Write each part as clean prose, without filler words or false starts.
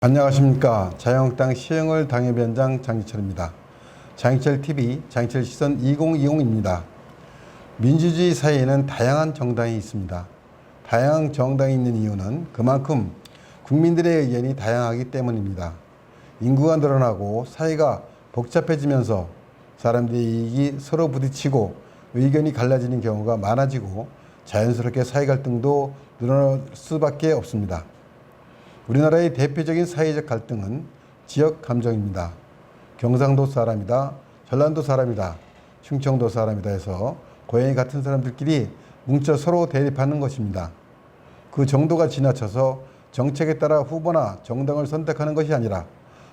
안녕하십니까. 자유한국당 시흥을 당협위원장 장기철입니다. 장기철TV 장기철 시선 2020입니다. 민주주의 사회에는 다양한 정당이 있습니다. 다양한 정당이 있는 이유는 그만큼 국민들의 의견이 다양하기 때문입니다. 인구가 늘어나고 사회가 복잡해지면서 사람들의 이익이 서로 부딪히고 의견이 갈라지는 경우가 많아지고 자연스럽게 사회 갈등도 늘어날 수밖에 없습니다. 우리나라의 대표적인 사회적 갈등은 지역 감정입니다. 경상도 사람이다, 전라도 사람이다, 충청도 사람이다 해서 고향이 같은 사람들끼리 뭉쳐 서로 대립하는 것입니다. 그 정도가 지나쳐서 정책에 따라 후보나 정당을 선택하는 것이 아니라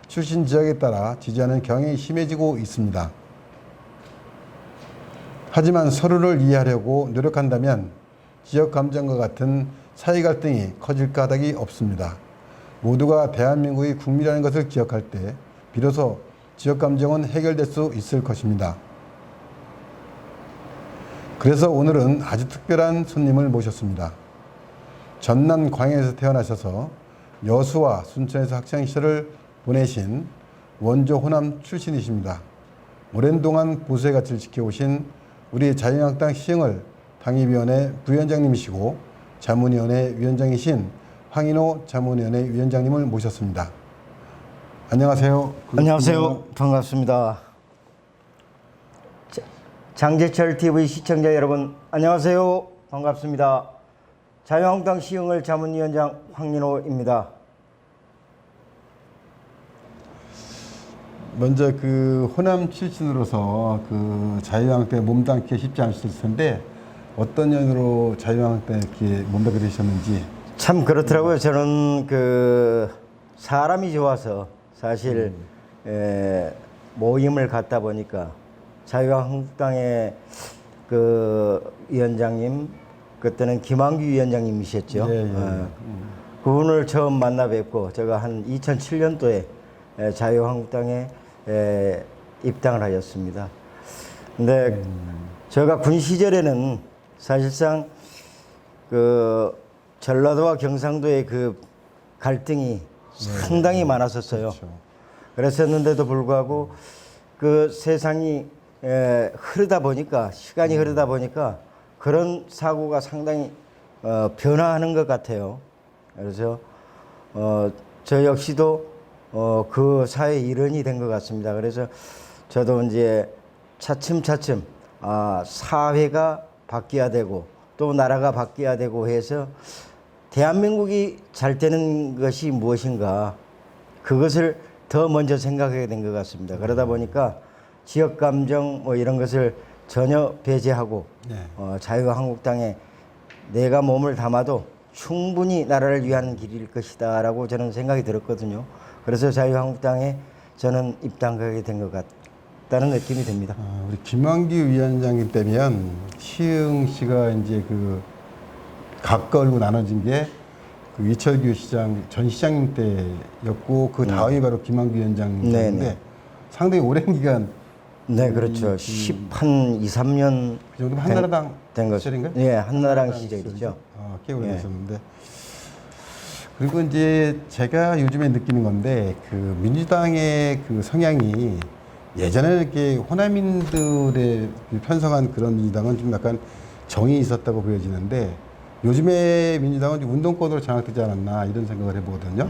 출신 지역에 따라 지지하는 경향이 심해지고 있습니다. 하지만 서로를 이해하려고 노력한다면 지역 감정과 같은 사회 갈등이 커질 까닭이 없습니다. 모두가 대한민국의 국민이라는 것을 기억할 때 비로소 지역 감정은 해결될 수 있을 것입니다. 그래서 오늘은 아주 특별한 손님을 모셨습니다. 전남 광양에서 태어나셔서 여수와 순천에서 학창시절을 보내신 원조 호남 출신이십니다. 오랜 동안 보수의 가치를 지켜오신 우리 자유한국당 시흥을 당협위원회 부위원장님이시고 자문위원회 위원장이신 황인호 자문위원회 위원장님을 모셨습니다. 안녕하세요. 안녕하세요. 반갑습니다. 장제철 TV 시청자 여러분, 안녕하세요. 반갑습니다. 자유한국당 시흥을 자문위원장 황인호입니다. 먼저 그 호남 출신으로서 그 자유한국당에 몸담기 쉽지 않으실 텐데 어떤 연유로 자유한국당에 이렇게 몸담게 되셨는지. 참 그렇더라고요. 저는 그 사람이 좋아서 사실 모임을 갖다 보니까 자유한국당의 그 위원장님, 그때는 김한규 위원장님이셨죠. 그분을 처음 만나 뵙고 제가 한 2007년도에 자유한국당에 입당을 하였습니다. 근데 제가 군 시절에는 사실상 그 전라도와 경상도의 그 갈등이 상당히 많았었어요. 그렇죠. 그랬었는데도 불구하고 그 세상이 흐르다 보니까, 시간이 흐르다 보니까 그런 사고가 상당히 변화하는 것 같아요. 그래서 저 역시도 그 사회의 일원이 된 것 같습니다. 그래서 저도 이제 차츰차츰 사회가 바뀌어야 되고 또 나라가 바뀌어야 되고 해서 대한민국이 잘 되는 것이 무엇인가, 그것을 더 먼저 생각하게 된 것 같습니다. 그러다 보니까 지역 감정 뭐 이런 것을 전혀 배제하고 자유한국당에 내가 몸을 담아도 충분히 나라를 위한 길일 것이다 라고 저는 생각이 들었거든요. 그래서 자유한국당에 저는 입당하게 된 것 같다는 느낌이 듭니다. 우리 김한규 위원장님 때면 시흥시가 이제 그 각걸고 나눠진 게 그 이철규 시장 전 시장님 때였고 그 다음이 바로 김한규 위원장님인데 상당히 오랜 기간. 네, 그렇죠. 10한 2, 3년 그 정도 한나라당 된 시절인가요? 네, 한나라당 시절이죠. 꽤 오래됐었는데. 그리고 이제 제가 요즘에 느끼는 건데 그 민주당의 그 성향이 예전에 이렇게 호남인들의 편성한 그런 민주당은 좀 약간 정이 있었다고 보여지는데 요즘에 민주당은 좀 운동권으로 장악되지 않았나 이런 생각을 해보거든요.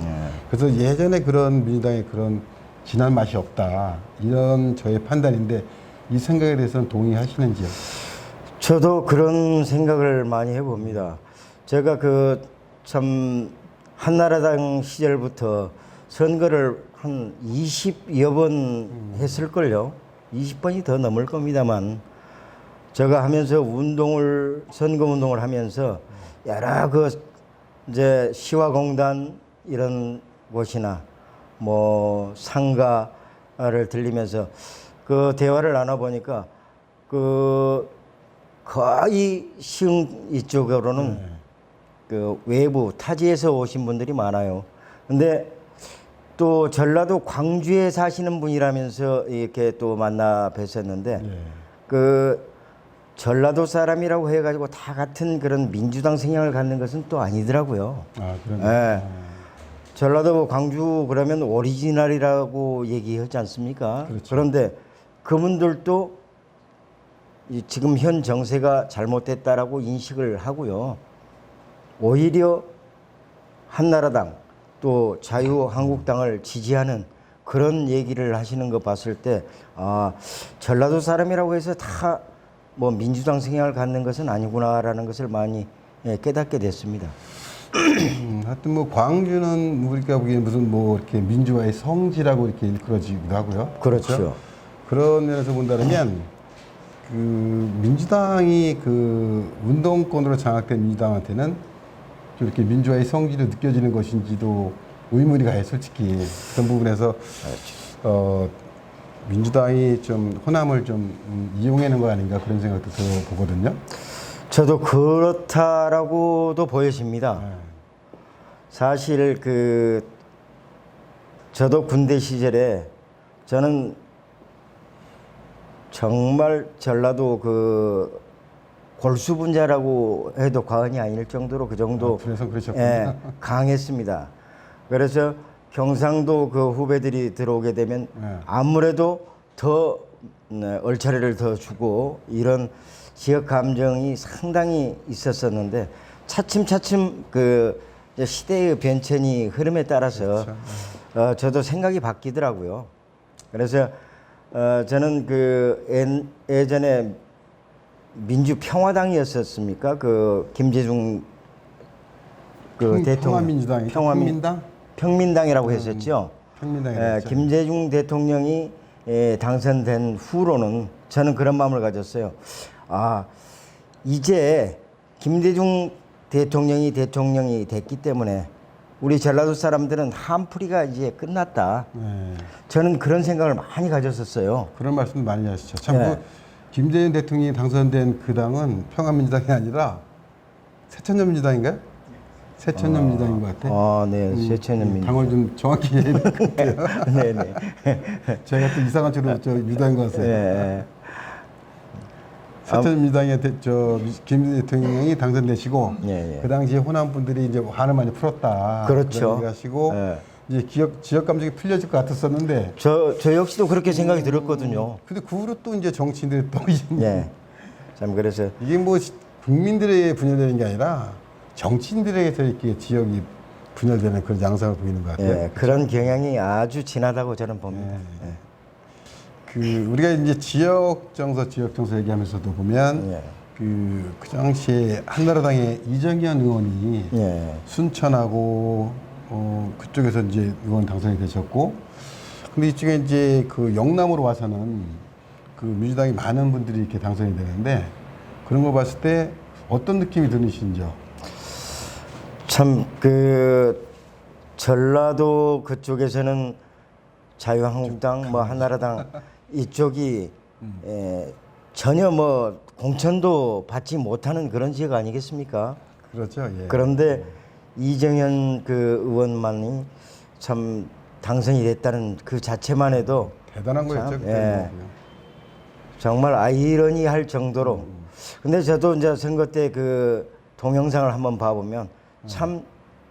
그래서 예전에 그런 민주당의 그런 진한 맛이 없다 이런 저의 판단인데 이 생각에 대해서는 동의하시는지요? 저도 그런 생각을 많이 해봅니다. 제가 그 참 한나라당 시절부터 선거를 한 20여 번 했을걸요. 20번이 더 넘을 겁니다만 제가 하면서 선거 운동을 하면서 여러 그 이제 시화공단 이런 곳이나 뭐 상가를 들리면서 그 대화를 나눠보니까 그 거의 시흥 이쪽으로는 그 외부 타지에서 오신 분들이 많아요. 근데 또 전라도 광주에 사시는 분이라면서 이렇게 또 만나 뵀었는데 그 전라도 사람이라고 해가지고 다 같은 그런 민주당 성향을 갖는 것은 또 아니더라고요. 아, 그런가요? 전라도 광주 그러면 오리지널이라고 얘기하지 않습니까? 그렇죠. 그런데 그분들도 지금 현 정세가 잘못됐다라고 인식을 하고요. 오히려 한나라당 또 자유한국당을 지지하는 그런 얘기를 하시는 거 봤을 때, 아, 전라도 사람이라고 해서 다 뭐 민주당 성향을 갖는 것은 아니구나라는 것을 많이 깨닫게 됐습니다. 하여튼 뭐 광주는 우리가 보기엔 무슨 뭐 이렇게 민주화의 성지라고 이렇게 일컬어지기도 하고요. 그렇죠. 그런 면에서 본다면 그 민주당이 그 운동권으로 장악된 민주당한테는 좀 이렇게 민주화의 성지로 느껴지는 것인지도 의문이 가요, 솔직히. 그런 부분에서 민주당이 좀 호남을 좀 이용하는 거 아닌가 그런 생각도 들어보거든요. 저도 그렇다라고도 보여집니다. 사실 저도 군대 시절에 저는 정말 전라도 골수분자라고 해도 과언이 아닐 정도로 그 정도 그래서 그러셨군요. 강했습니다. 그래서 경상도 그 후배들이 들어오게 되면 아무래도 더 얼차례를 더 주고 이런 지역 감정이 상당히 있었었는데 차츰차츰 이제 시대의 변천이 흐름에 따라서 그렇죠. 저도 생각이 바뀌더라고요. 그래서 저는 예전에 민주평화당이었었습니까? 김재중 대통령 평화민당? 평민당이라고 했었죠. 평민당이었죠. 김대중 대통령이 당선된 후로는 저는 그런 마음을 가졌어요. 아, 이제 김대중 대통령이 됐기 때문에 우리 전라도 사람들은 한풀이가 이제 끝났다. 네. 저는 그런 생각을 많이 가졌었어요. 그런 말씀 많이 하시죠. 참, 네. 김대중 대통령이 당선된 그 당은 평화민주당이 아니라 새천년민주당인가요? 새천년민주당인 것 같아. 아, 네, 새천년민주당. 당을 좀 정확히 해야 될 것 같아요. 네네. 제가 또 이상한 쪽으로 유다인 것 같아요. 네. 새천년민주당의 김 대통령이 당선되시고 예, 예. 그 당시에 호남 분들이 이제 화를 많이 풀었다. 그렇죠. 그런 얘기를 하시고 예. 이제 지역 감정이 풀려질 것 같았었는데. 저 역시도 그렇게 생각이 들었거든요. 근데 그 후로 또 이제 정치인들이 또 네. 참 그래서 이게 뭐 국민들에게 분열되는 게 아니라 정치인들에게서 이렇게 지역이 분열되는 그런 양상을 보이는 것 같아요. 예, 그런 경향이 아주 진하다고 저는 봅니다. 예. 우리가 이제 지역 정서 얘기하면서도 보면 예. 그 당시에 한나라당의 이정현 의원이 예. 순천하고 그쪽에서 이제 의원 당선이 되셨고, 근데 이쪽에 이제 그 영남으로 와서는 그 민주당이 많은 분들이 이렇게 당선이 되는데 그런 걸 봤을 때 어떤 느낌이 드시는지요? 참 전라도 그쪽에서는 자유한국당 뭐 한나라당 이쪽이 전혀 뭐 공천도 받지 못하는 그런 지역 아니겠습니까? 그렇죠. 예. 그런데 이정현 의원만이 참 당선이 됐다는 그 자체만 해도 대단한 거였죠. 참, 그때. 예. 정말 아이러니할 정도로. 근데 저도 이제 선거 때 동영상을 한번 봐보면 참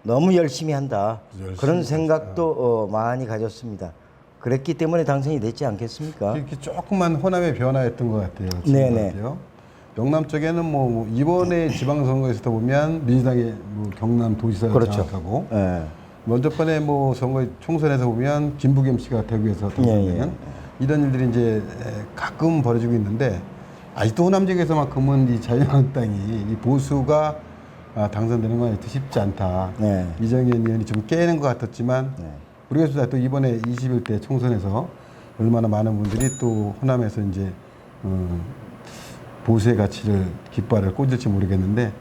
너무 열심히 한다. 그런 생각도 많이 가졌습니다. 그랬기 때문에 당선이 됐지 않겠습니까? 이렇게 조금만 호남의 변화였던 것 같아요. 네네. 영남 쪽에는 뭐 이번에 지방선거에서도 보면 민주당이 뭐 경남 도지사를 그렇죠. 장악하고 예. 먼저 번에 뭐 선거 총선에서 보면 김부겸 씨가 대구에서 당선되는 예. 이런 일들이 이제 가끔 벌어지고 있는데 아직도 호남 지역에서만큼은 이 자유한국당이 이 보수가 당선되는 건 쉽지 않다. 네. 이정현 의원이 좀 깨는 것 같았지만 네. 우리가 또 이번에 21대 총선에서 얼마나 많은 분들이 또 호남에서 이제 보수의 가치를 깃발을 꽂을지 모르겠는데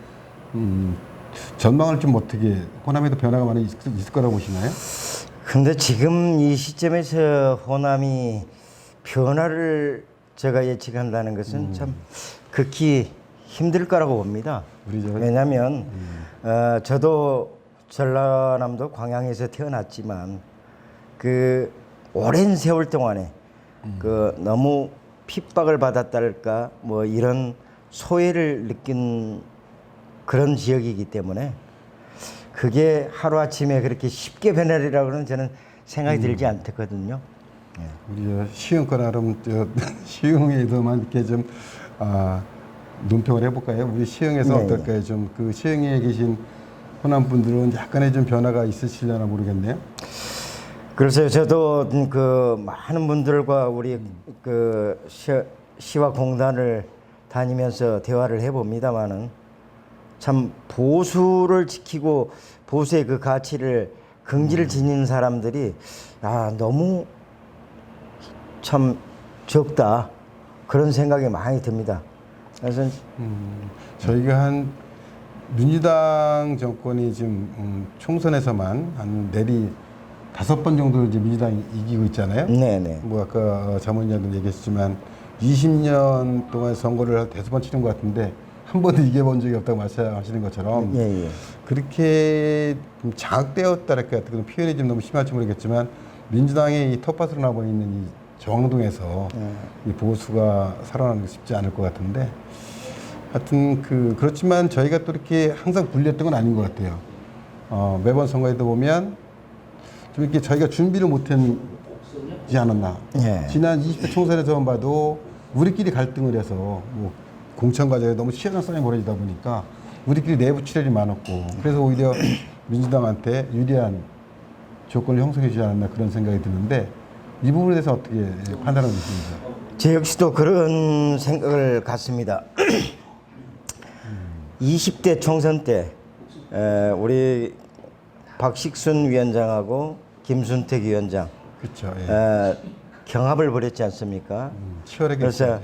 전망을 좀 어떻게 호남에도 변화가 많이 있을 거라고 보시나요? 근데 지금 이 시점에서 호남이 변화를 제가 예측한다는 것은 참 극히 힘들 거라고 봅니다. 왜냐하면 저도 전라남도 광양에서 태어났지만 오랜 세월 동안에 너무 핍박을 받았달까 뭐 이런 소외를 느낀 그런 지역이기 때문에 그게 하루아침에 그렇게 쉽게 변하리라고는 저는 생각이 들지 않거든요. 우리 시흥과 나름 시흥에서만 이렇게 좀 논평을 해볼까요? 우리 시흥에서 네, 어떨까요? 좀 그 시흥에 계신 호남분들은 약간의 좀 변화가 있으시려나 모르겠네요. 그래서 저도 그 많은 분들과 우리 그 시와 공단을 다니면서 대화를 해봅니다만은 참 보수를 지키고 보수의 그 가치를 긍지를 지닌 사람들이 너무 참 적다 그런 생각이 많이 듭니다. 그래서 저희가 한 민주당 정권이 지금 총선에서만 한 내리 5번 정도 이제 민주당이 이기고 있잖아요. 네네. 뭐 아까 자문위원도 얘기했지만 20년 동안 선거를 5번 치른 것 같은데 한 번도 이겨본 적이 없다고 말씀하시는 것처럼 예. 그렇게 좀 장악되었다랄까 그런 표현이 좀 너무 심할지 모르겠지만 민주당의 이 텃밭으로 나와 있는 이 정동에서 이 보수가 살아나는 게 쉽지 않을 것 같은데 하여튼 그렇지만 저희가 또 이렇게 항상 불리했던 건 아닌 것 같아요. 매번 선거에도 보면 좀 이렇게 저희가 준비를 못했지 않았나. 예. 지난 20대 총선에서만 봐도 우리끼리 갈등을 해서 뭐 공천 과정에 너무 치열한 싸움이 벌어지다 보니까 우리끼리 내부 출혈이 많았고 그래서 오히려 민주당한테 유리한 조건을 형성해 주지 않았나 그런 생각이 드는데 이 부분에 대해서 어떻게 판단하고 있습니까? 제 역시도 그런 생각을 갖습니다. 20대 총선 때 우리 박식순 위원장하고 김순택 위원장 그렇죠. 경합을 벌였지 않습니까? 치열하게 그래서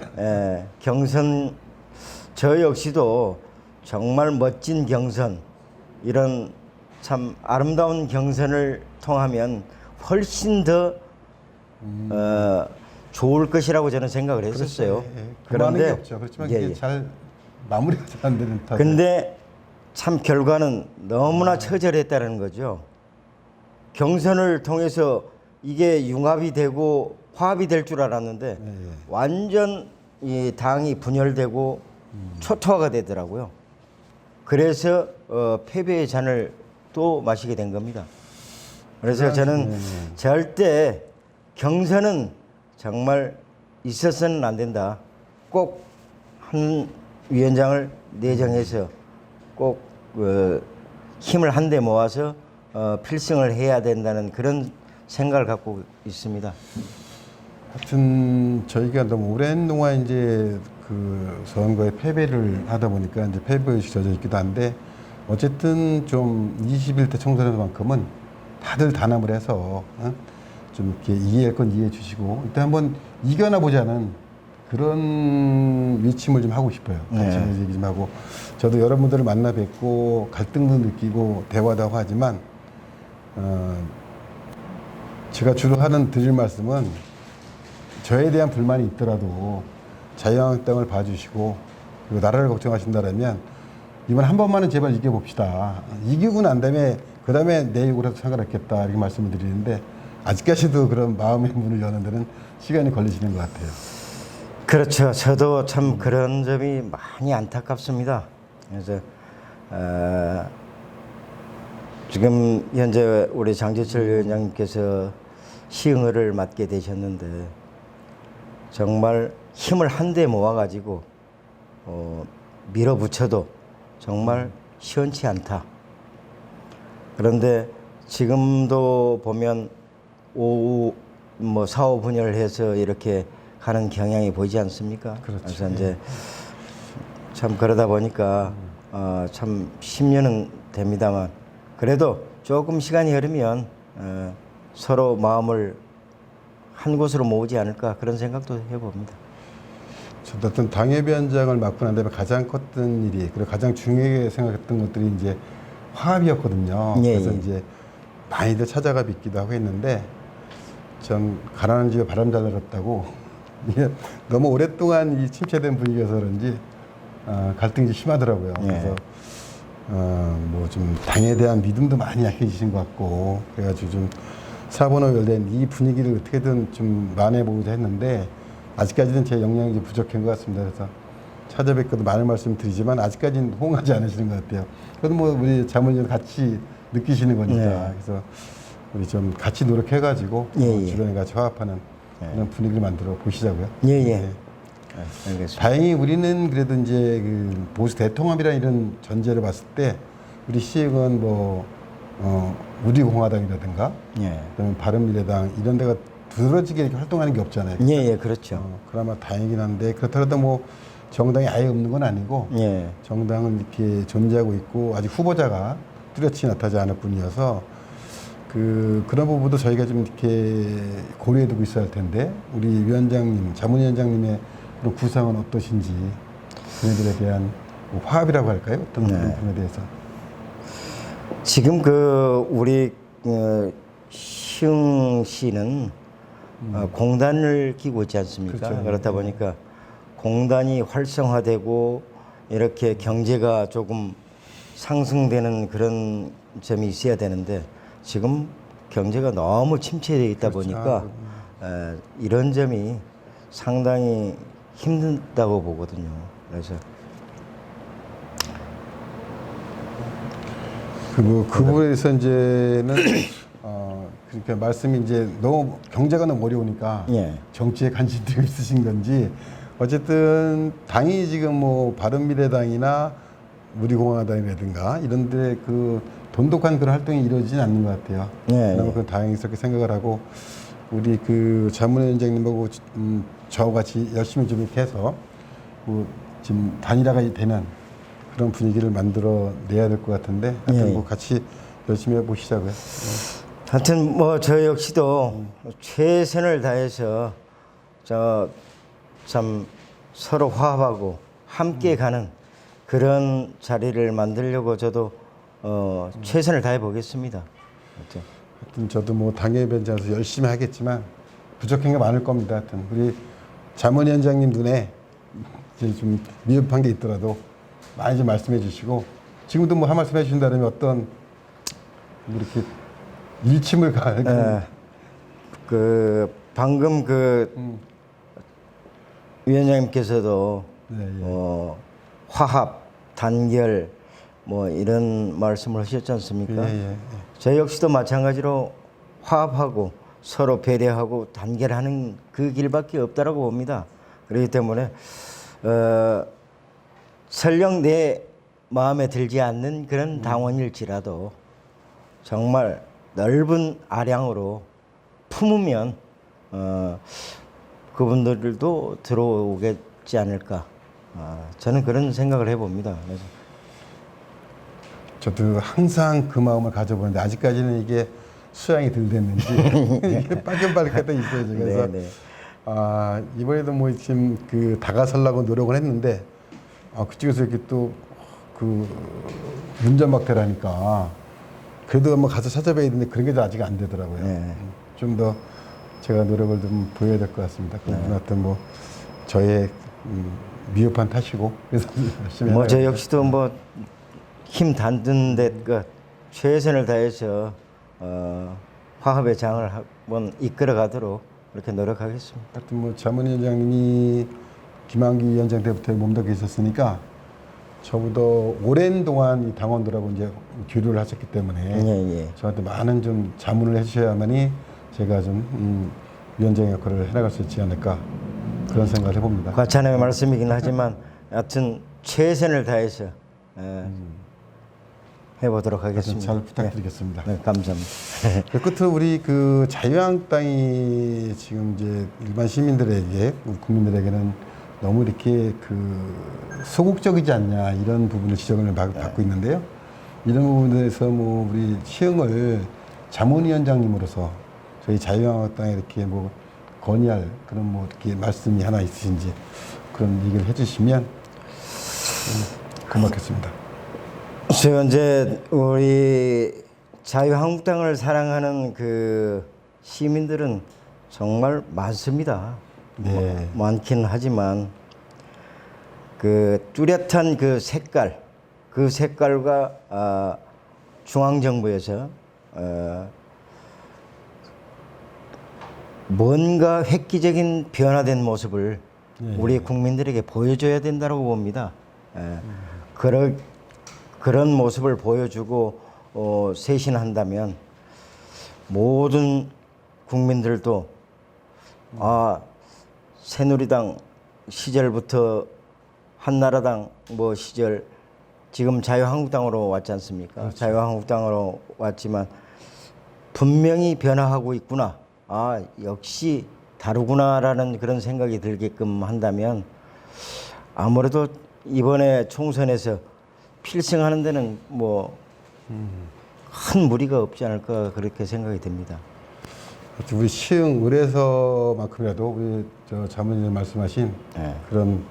경선 저 역시도 정말 멋진 경선 이런 참 아름다운 경선을 통하면 훨씬 더 좋을 것이라고 저는 생각을 했었어요. 그런데 게 없죠. 그렇지만 이게 잘 마무리가 잘 안 되는 탓에. 근데 참 결과는 너무나 처절했다는 거죠. 경선을 통해서 이게 융합이 되고 화합이 될 줄 알았는데 완전 이 당이 분열되고 초토화가 되더라고요. 그래서 패배의 잔을 또 마시게 된 겁니다. 그래서 저는 절대 경선은 정말 있어서는 안 된다. 꼭 한 위원장을 내정해서 꼭 힘을 한데 모아서 필승을 해야 된다는 그런 생각을 갖고 있습니다. 하여튼 저희가 너무 오랜 동안 이제 그 선거에 패배를 하다 보니까 이제 패배의식이 젖어 있기도 한데 어쨌든 좀 21대 총선에서만큼은 다들 단합을 해서 좀 이렇게 이해할 건 이해해 주시고 일단 한번 이겨나 보자는 그런 위침을 좀 하고 싶어요. 같이 얘기 좀 하고 저도 여러분들을 만나 뵙고 갈등도 느끼고 대화도 하고 하지만 제가 주로 드릴 말씀은 저에 대한 불만이 있더라도 자유한국당을 봐주시고 그리고 나라를 걱정하신다면 이번 한 번만은 제발 이겨봅시다. 이기고 난 다음에 그 다음에 내 욕을 해도 상관없겠다 이렇게 말씀을 드리는데 아직까지도 그런 마음의 문을 여는 데는 시간이 걸리시는 것 같아요. 그렇죠. 저도 참 그런 점이 많이 안타깝습니다. 그래서 지금 현재 우리 장제철 위원장님께서 시흥을 맡게 되셨는데 정말 힘을 한데 모아가지고 밀어붙여도 정말 시원치 않다. 그런데 지금도 보면 오후 뭐 사후 분열을 해서 이렇게 가는 경향이 보이지 않습니까? 그렇죠. 그래서 이제 참 그러다 보니까 참 10년은 됩니다만 그래도 조금 시간이 흐르면 서로 마음을 한 곳으로 모으지 않을까 그런 생각도 해봅니다. 저도 어떤 당협위원장을 맡고 난 다음에 가장 컸던 일이 그리고 가장 중요하게 생각했던 것들이 이제 화합이었거든요. 그래서 이제 많이들 찾아가 뵙기도 하고 했는데 좀 가난한 집에 바람 잘 날았다고 이게 너무 오랫동안 이 침체된 분위기여서 그런지 갈등이 심하더라고요. 그래서 뭐 좀 당에 대한 믿음도 많이 약해지신 것 같고 그래가지고 좀 사본으로 열린 이 분위기를 어떻게든 좀 만회해보고자 했는데 아직까지는 제 역량이 좀 부족한 것 같습니다. 그래서 찾아뵙고도 많은 말씀 드리지만 아직까지는 호응하지 않으시는 것 같아요. 그래도 뭐 우리 자문위원 같이 느끼시는 거니까. 네. 그래서 우리 좀 같이 노력해가지고 예, 예. 주변에 같이 화합하는 그런 분위기를 만들어 보시자고요. 예, 예. 네. 알겠습니다. 다행히 우리는 그래도 이제 그 보수 대통합이라는 이런 전제를 봤을 때 우리 시흥은 뭐 우리공화당이라든가 예. 그다음에 바른미래당 이런 데가 두드러지게 이렇게 활동하는 게 없잖아요. 예, 예, 그렇죠. 그나마 다행이긴 한데 그렇더라도 뭐 정당이 아예 없는 건 아니고 예. 정당은 이렇게 존재하고 있고 아직 후보자가 뚜렷이 나타나지 않을 뿐이어서 그런 부분도 저희가 좀 이렇게 고려해두고 있어야 할 텐데 우리 위원장님, 자문위원장님의 그런 구상은 어떠신지 그들에 대한 뭐 화합이라고 할까요? 어떤 그런 부분에 대해서 지금 우리 시흥시는 공단을 끼고 있지 않습니까? 그렇죠. 그렇다 보니까 공단이 활성화되고 이렇게 경제가 조금 상승되는 그런 점이 있어야 되는데 지금 경제가 너무 침체되어 있다 그렇죠. 보니까 이런 점이 상당히 힘든다고 보거든요. 그래서 그 부분에 대해서 이제는 그러니까 말씀이 이제 너무 경제가 너무 어려우니까 예. 정치에 관심도 있으신 건지 어쨌든 당이 지금 뭐 바른미래당이나 우리공화당이라든가 이런데 그 돈독한 그런 활동이 이루어지진 않는 것 같아요. 예, 그나마 예. 그 다행스럽게 생각을 하고 우리 그 자문위원장님하고 저와 같이 열심히 좀 이렇게 해서 지금 단일화가 되는 그런 분위기를 만들어 내야 될 것 같은데 하여튼 예. 뭐 같이 열심히 해보시자고요. 하여튼 뭐 저 역시도 최선을 다해서 참 서로 화합하고 함께 가는 그런 자리를 만들려고 저도 최선을 다해 보겠습니다. 하여튼 저도 뭐 당협위원장에서 열심히 하겠지만 부족한 게 많을 겁니다. 하여튼 우리 자문위원장님 눈에 이제 좀 미흡한 게 있더라도 많이 좀 말씀해 주시고 지금도 뭐 한 말씀 해주신다면 어떤 뭐 이렇게 일침을 가할 방금 위원장님께서도 네, 예. 화합, 단결 뭐 이런 말씀을 하셨지 않습니까? 예, 예, 예. 저 역시도 마찬가지로 화합하고 서로 배려하고 단결하는 그 길밖에 없다라고 봅니다. 그렇기 때문에 설령 내 마음에 들지 않는 그런 당원일지라도 정말 넓은 아량으로 품으면 그분들도 들어오겠지 않을까. 저는 그런 생각을 해봅니다. 그래서 저도 항상 그 마음을 가져보는데 아직까지는 이게 수양이 덜 됐는지 이게 빠끔빠끔하다 있어요. 그래서 네, 네. 이번에도 뭐 지금 다가서려고 노력을 했는데 그쪽에서 이렇게 또 문전박대라니까 그래도 한번 가서 찾아봐야 되는데 그런 게 아직 안 되더라고요. 네. 좀 더 제가 노력을 좀 보여야 될 것 같습니다. 그건 어떤 뭐 저의 미흡한 탓이고 그래서 열심히 뭐 저 해나가겠습니다. 역시도 뭐 힘 닿는 데 최선을 다해서 화합의 장을 한번 이끌어가도록 그렇게 노력하겠습니다. 하여튼 뭐 자문위원장님이 김한기 위원장 때부터 몸담고 계셨으니까 저보다 오랜 동안 이 당원들하고 이제 교류를 하셨기 때문에 예. 저한테 많은 좀 자문을 해주셔야만이 제가 좀 위원장 역할을 해나갈 수 있지 않을까 그런 생각을 해봅니다. 과찬의 말씀이긴 하지만 여하튼 최선을 다해서 해보도록 하여튼 하겠습니다. 잘 부탁드리겠습니다. 네, 감사합니다. 끝으로 우리 자유한국당이 지금 이제 일반 시민들에게 우리 국민들에게는 너무 이렇게 소극적이지 않냐 이런 부분을 지적을 받고 있는데요. 이런 부분에서 뭐 우리 시흥을 자문위원장님으로서 저희 자유한국당에 이렇게 뭐 건의할 그런 뭐 이렇게 말씀이 하나 있으신지 그런 얘기를 해주시면 고맙겠습니다. 제가 이제 우리 자유한국당을 사랑하는 시민들은 정말 많습니다. 네. 많긴 하지만 뚜렷한 그 색깔과 중앙정부에서 뭔가 획기적인 변화된 모습을 우리 국민들에게 보여줘야 된다고 봅니다. 그런 모습을 보여주고 쇄신한다면 모든 국민들도 새누리당 시절부터 한나라당 뭐 시절 지금 자유한국당으로 왔지 않습니까? 그렇죠. 자유한국당으로 왔지만 분명히 변화하고 있구나. 역시 다르구나라는 그런 생각이 들게끔 한다면 아무래도 이번에 총선에서 필승하는 데는 뭐 큰 무리가 없지 않을까 그렇게 생각이 됩니다. 우리 시흥 을에서만큼이라도 우리 저 자문위원 말씀하신 네. 그런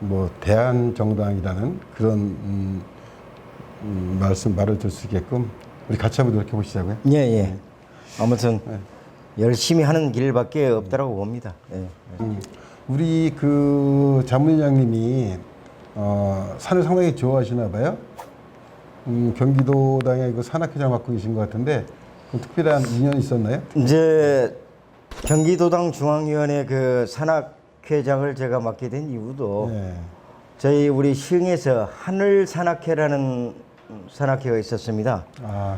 뭐 대한정당이라는 그런 말을 들 수 있게끔 우리 같이 한번 노력해 보시자고요. 예. 아무튼 열심히 하는 길밖에 없다라고 봅니다. 예. 우리 그 자문위원장님이 산을 상당히 좋아하시나 봐요. 경기도당의 그 산악회장 맡고 계신 것 같은데 그 특별한 인연이 있었나요? 이제 경기도당 중앙위원회 그 산악회장을 제가 맡게 된 이유도 네. 저희 우리 시흥에서 하늘 산악회라는 산악회가 있었습니다.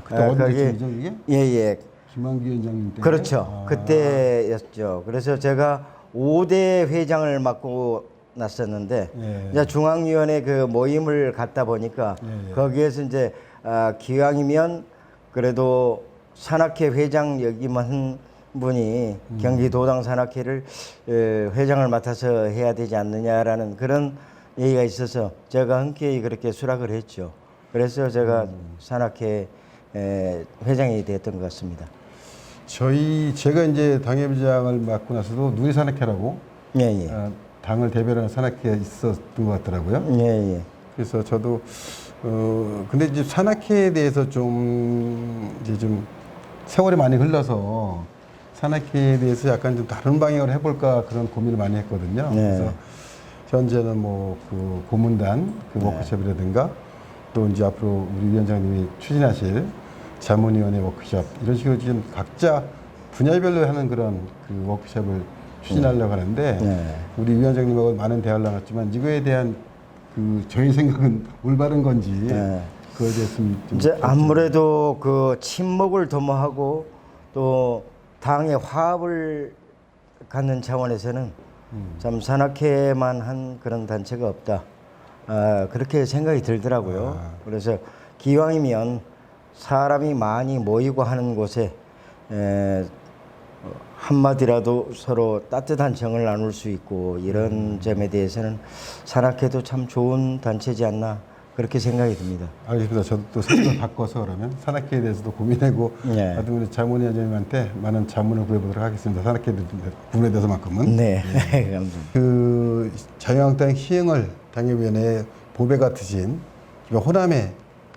그때 어디 거기- 때쯤이죠 이게? 예. 김한기 위원장님 때. 그렇죠. 그때였죠. 그래서 제가 5대 회장을 맡고 났었는데 예. 이제 중앙위원회 그 모임을 갔다 보니까 예. 거기에서 이제 기왕이면 그래도 산악회 회장 역임한 분이 경기도당 산악회를 회장을 맡아서 해야 되지 않느냐라는 그런 얘기가 있어서 제가 흔쾌히 그렇게 수락을 했죠. 그래서 제가 산악회 회장이 됐던 것 같습니다. 제가 이제 당협위장을 맡고 나서도 누리산악회라고 예. 당을 대변하는 산악회가 있었던 것 같더라고요. 예. 그래서 저도 근데 이제 산악회에 대해서 이제 좀 세월이 많이 흘러서 산악회에 대해서 약간 좀 다른 방향으로 해볼까 그런 고민을 많이 했거든요. 네. 그래서 현재는 뭐 그 고문단 그 워크숍이라든가 또 이제 앞으로 우리 위원장님이 추진하실 자문위원회 워크숍 이런 식으로 지금 각자 분야별로 하는 그런 그 워크숍을 추진하려고 하는데 네. 우리 위원장님하고 많은 대화를 나눴지만 이거에 대한 그 저희 생각은 올바른 건지 네. 그거에 대해서 좀 이제 아무래도 그 친목을 도모하고 또 당의 화합을 갖는 차원에서는 참 산악회만 한 그런 단체가 없다. 그렇게 생각이 들더라고요. 그래서 기왕이면 사람이 많이 모이고 하는 곳에 한마디라도 서로 따뜻한 정을 나눌 수 있고 이런 점에 대해서는 산악회도 참 좋은 단체지 않나 그렇게 생각이 듭니다. 알겠습니다. 저도 또 생각을 바꿔서 그러면 산악회에 대해서도 고민하고 네. 하여튼 우리 자문위원장님한테 많은 자문을 구해보도록 하겠습니다. 산악회 부분에 대해서만큼은. 네, 감사합니다. 그 자유한국당 시흥을 당협위원회 보배 같으신 호남의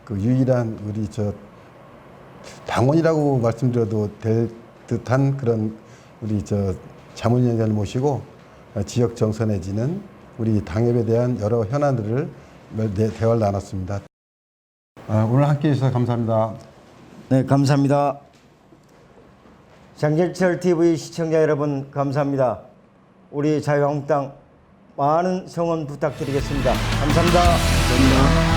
그 유일한 우리 저 당원이라고 말씀드려도 될 듯한 그런 우리 저 자문위원장을 모시고 지역 정선에 지는 우리 당협에 대한 여러 현안들을 대화를 나눴습니다. 오늘 함께해 주셔서 감사합니다. 네, 감사합니다. 장철철 TV 시청자 여러분 감사합니다. 우리 자유한국당 많은 성원 부탁드리겠습니다. 감사합니다. 감사합니다.